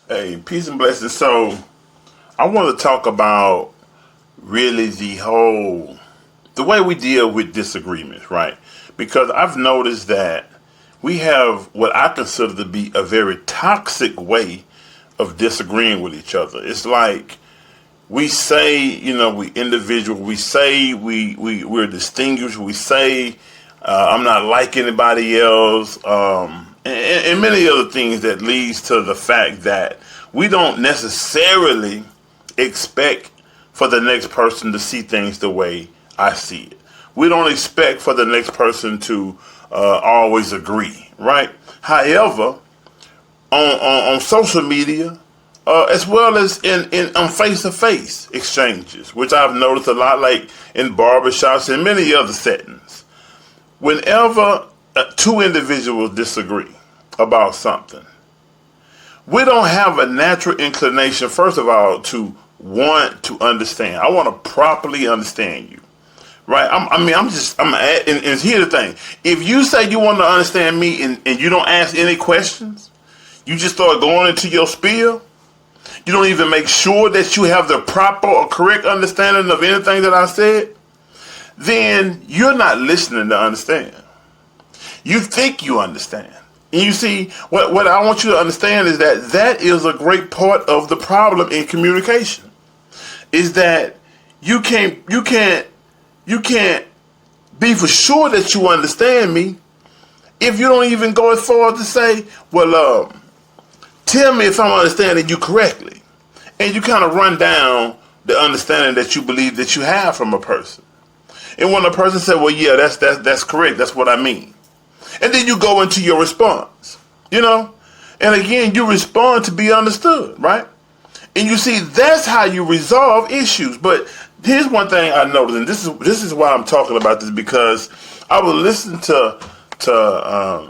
Hey, peace and blessings. So, I want to talk about really the way we deal with disagreements, right? Because I've noticed that we have what I consider to be a very toxic way of disagreeing with each other. It's like we say, we individual, we say we're distinguished, we say I'm not like anybody else, and many other things that leads to the fact that we don't necessarily expect for the next person to see things the way I see it. We don't expect for the next person to always agree, right? However, on social media, as well as in on face-to-face exchanges, which I've noticed a lot, like in barbershops and many other settings. Whenever two individuals disagree about something, we don't have a natural inclination, first of all, to want to understand. I want to properly understand you, right? And here's the thing. If you say you want to understand me and you don't ask any questions, you just start going into your spiel, you don't even make sure that you have the proper or correct understanding of anything that I said, then you're not listening to understand. You think you understand. And you see, what I want you to understand is that is a great part of the problem in communication. Is that you can't be for sure that you understand me if you don't even go as far as to say, well, tell me if I'm understanding you correctly. And you kind of run down the understanding that you believe that you have from a person. And when a person says, well, yeah, that's correct, that's what I mean. And then you go into your response, And again, you respond to be understood, right? And you see, that's how you resolve issues. But here's one thing I noticed, and this is why I'm talking about this, because I was listening to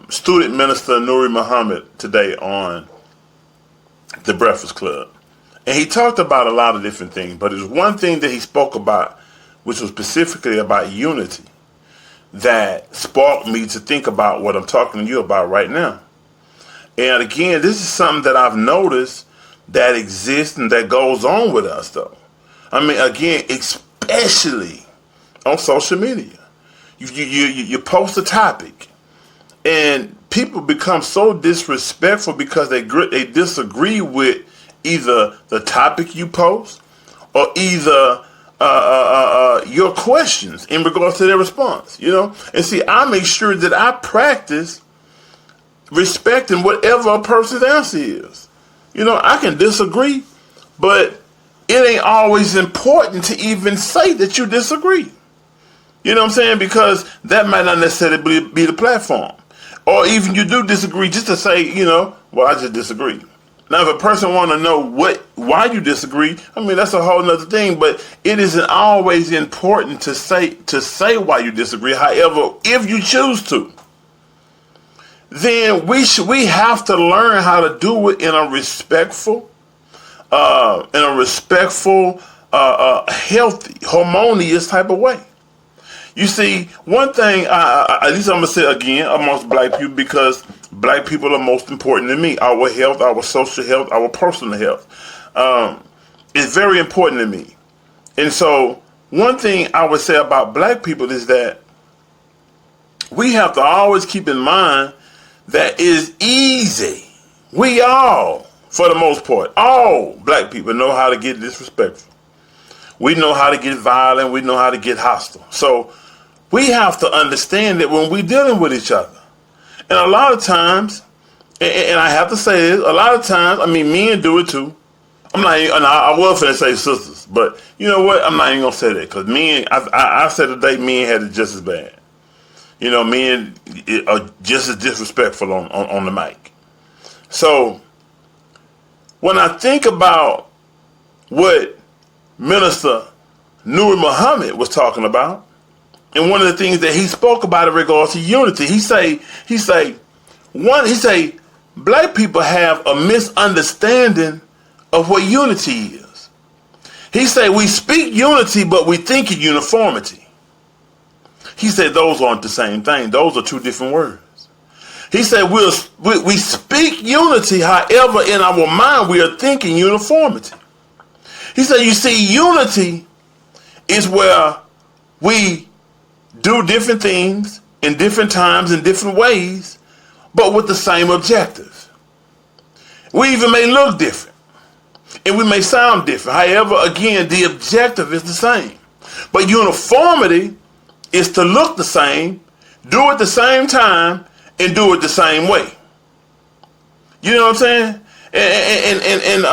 student minister Nuri Muhammad today on the Breakfast Club. And he talked about a lot of different things, but there's one thing that he spoke about, which was specifically about unity, that sparked me to think about what I'm talking to you about right now. And again, this is something that I've noticed that exists and that goes on with us, though. I mean, again, especially on social media. You post a topic, and people become so disrespectful because they disagree with either the topic you post or either your questions in regards to their response, And see, I make sure that I practice respecting whatever a person's answer is. I can disagree, but it ain't always important to even say that you disagree. You know what I'm saying? Because that might not necessarily be the platform. Or even you do disagree just to say, well, I just disagree. Now, if a person want to know why you disagree, I mean, that's a whole nother thing. But it isn't always important to say why you disagree. However, if you choose to, then we have to learn how to do it in a respectful, healthy, harmonious type of way. You see, one thing, at least I'm going to say again, amongst black people, because black people are most important to me. Our health, our social health, our personal health is very important to me. And so one thing I would say about black people is that we have to always keep in mind that it is easy. We all, for the most part, all black people know how to get disrespectful. We know how to get violent. We know how to get hostile. So we have to understand that when we're dealing with each other, and a lot of times, and I have to say this, a lot of times, I mean, men do it too. I'm not, and I was going to say sisters, but you know what? I'm not even going to say that, because men, I said today, men had it just as bad. Men are just as disrespectful on the mic. So when I think about what Minister Nuri Muhammad was talking about, and one of the things that he spoke about in regards to unity, he say black people have a misunderstanding of what unity is. He say we speak unity, but we think in uniformity. He said those aren't the same thing. Those are two different words. He said we speak unity, however, in our mind we are thinking uniformity. He said, you see, unity is where we do different things in different times in different ways, but with the same objectives. We even may look different, and we may sound different. However, again, the objective is the same. But uniformity is to look the same, do it the same time, and do it the same way. You know what I'm saying? And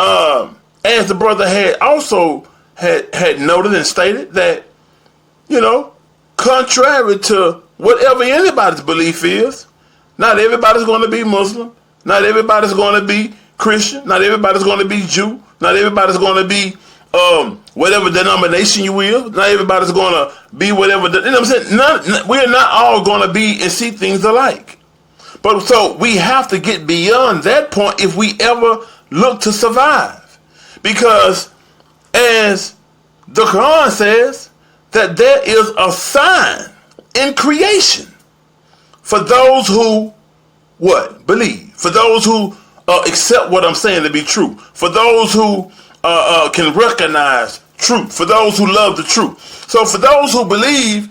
as the brother had also had noted and stated that, you know, contrary to whatever anybody's belief is, not everybody's going to be Muslim, not everybody's going to be Christian, not everybody's going to be Jew, not everybody's going to be whatever denomination you will, not everybody's going to be whatever, you know what I'm saying? We're not all going to be and see things alike. But so we have to get beyond that point if we ever look to survive. Because as the Quran says, that there is a sign in creation for those who, what? Believe. For those who accept what I'm saying to be true. For those who can recognize truth. For those who love the truth. So for those who believe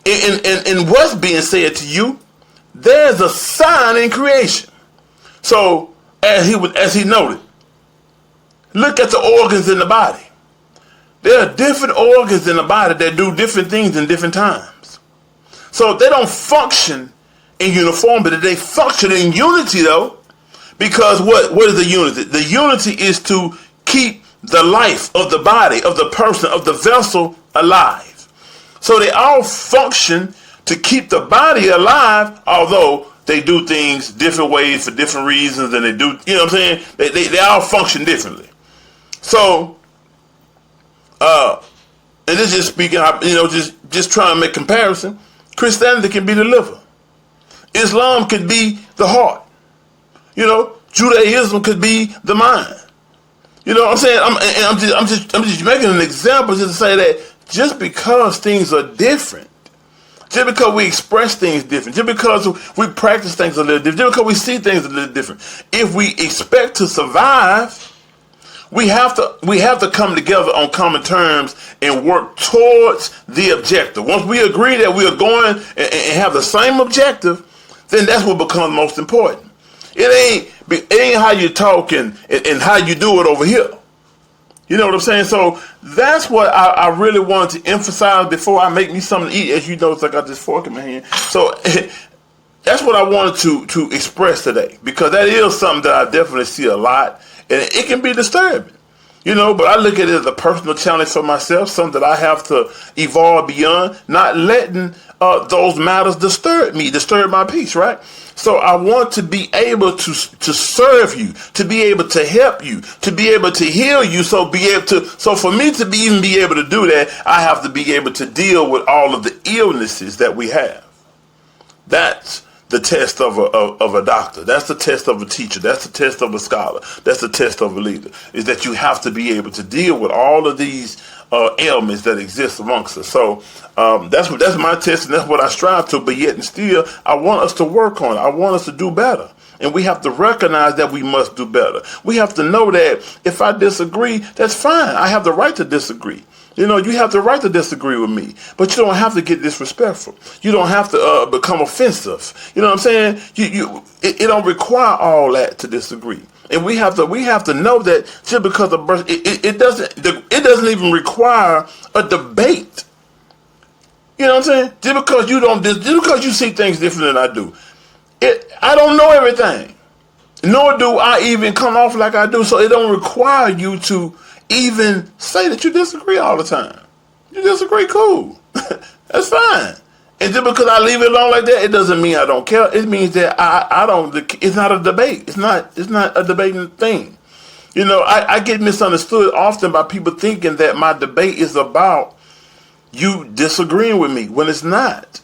in what's being said to you, there's a sign in creation. So as he noted, look at the organs in the body. There are different organs in the body that do different things in different times. So they don't function in uniformity. They function in unity, though, because what is the unity? The unity is to keep the life of the body, of the person, of the vessel alive. So they all function to keep the body alive, although they do things different ways for different reasons, and they do, you know what I'm saying? They all function differently. So, and this is speaking, you know, just trying to make comparison. Christianity can be the liver. Islam could be the heart. You know, Judaism could be the mind. You know what I'm saying? I'm just making an example just to say that just because things are different, just because we express things different, just because we practice things a little different, just because we see things a little different, if we expect to survive, we have to come together on common terms and work towards the objective. Once we agree that we are going and have the same objective, then that's what becomes most important. It ain't how you talk and how you do it over here. You know what I'm saying? So that's what I really wanted to emphasize before I make me something to eat. As you notice, I got this fork in my hand. So that's what I wanted to express today, because that is something that I definitely see a lot, and it can be disturbing. You know, but I look at it as a personal challenge for myself, something that I have to evolve beyond, not letting those matters disturb my peace, right? So I want to be able to serve you, to be able to help you, to be able to heal you. So for me to even be able to do that, I have to be able to deal with all of the illnesses that we have. That's the test of a doctor. That's the test of a teacher. That's the test of a scholar. That's the test of a leader. Is that you have to be able to deal with all of these ailments that exist amongst us. So that's my test, and that's what I strive to. But yet and still, I want us to work on it. I want us to do better. And we have to recognize that we must do better. We have to know that if I disagree, that's fine. I have the right to disagree. You know, you have the right to disagree with me, but you don't have to get disrespectful. You don't have to become offensive. You know what I'm saying? It don't require all that to disagree. And we have to know that just because it doesn't even require a debate. You know what I'm saying? Just because you see things different than I do, I don't know everything, nor do I even come off like I do. So it don't require you to even say that you disagree all the time. You disagree, cool. That's fine. And just because I leave it alone like that, it doesn't mean I don't care. It means that I don't. It's not a debate. It's not a debating thing. You know, I get misunderstood often by people thinking that my debate is about you disagreeing with me when it's not.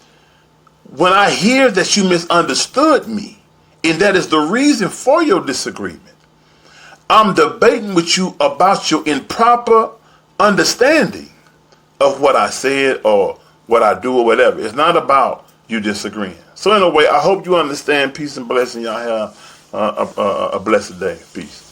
When I hear that you misunderstood me, and that is the reason for your disagreement, I'm debating with you about your improper understanding of what I said or what I do or whatever. It's not about you disagreeing. So anyway, I hope you understand. Peace and blessing. Y'all have a blessed day. Peace.